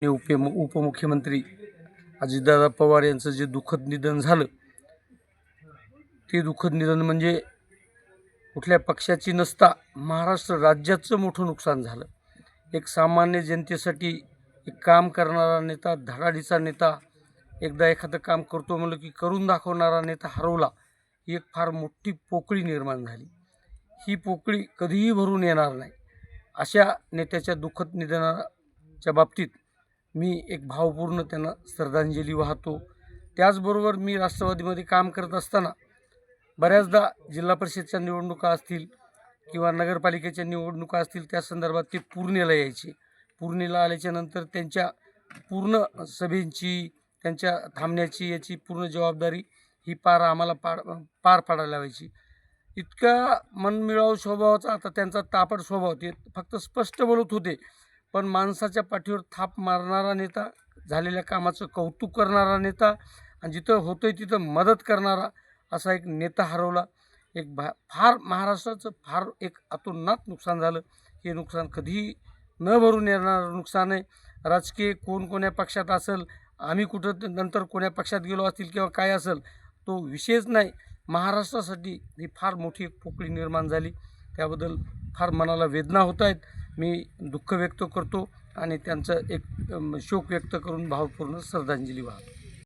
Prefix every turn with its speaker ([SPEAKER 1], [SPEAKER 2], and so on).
[SPEAKER 1] उपमुख्यमंत्री अजितदादा पवार यांचं जे दुःखद निधन झालं, ते दुःखद निधन म्हणजे कुठल्या पक्षाची नसता महाराष्ट्र राज्याचं मोठं नुकसान झालं. एक सामान्य जनतेसाठी एक काम करणारा नेता, धडाडीचा नेता, एकदा एखादं काम करतो म्हणलं की करून दाखवणारा नेता हरवला, ही एक फार मोठी पोकळी निर्माण झाली. ही पोकळी कधीही भरून येणार नाही. अशा नेत्याच्या दुःखद निधनाच्या बाबतीत मी एक भावपूर्ण त्यांना श्रद्धांजली वाहतो. त्याचबरोबर मी राष्ट्रवादीमध्ये काम करत असताना बऱ्याचदा जिल्हा परिषदच्या निवडणुका असतील किंवा नगरपालिकेच्या निवडणुका असतील, त्या संदर्भात ते पूर्णेला यायचे. पूर्णेला आल्याच्यानंतर त्यांच्या पूर्ण सभेंची, त्यांच्या थांबण्याची, याची पूर्ण जबाबदारी ही आम्हाला पार पाडायला लावायची. इतका मनमिळावू स्वभावाचा, आता त्यांचा तापट स्वभाव, ते फक्त स्पष्ट बोलत होते, पण माणसाच्या पाठीवर थाप मारणारा नेता, झालेल्या कामाचं कौतुक करणारा नेता आणि जिथं होतंय तिथं मदत करणारा असा एक नेता हरवला. एक फार महाराष्ट्राचं फार एक अतोनात नुकसान झालं. हे नुकसान कधीही न भरून येणारं नुकसान आहे. राजकीय कोण कोण्या पक्षात असेल, आम्ही कुठं नंतर कोण्या पक्षात गेलो असतील किंवा काय असेल, तो विषयच नाही. महाराष्ट्रासाठी ही फार मोठी एक पोकळी निर्माण झाली. त्याबद्दल फार मनाला वेदना होत आहेत. मी दुःख व्यक्त करतो आणि त्यांचं एक शोक व्यक्त करून भावपूर्ण श्रद्धांजली वाहतो.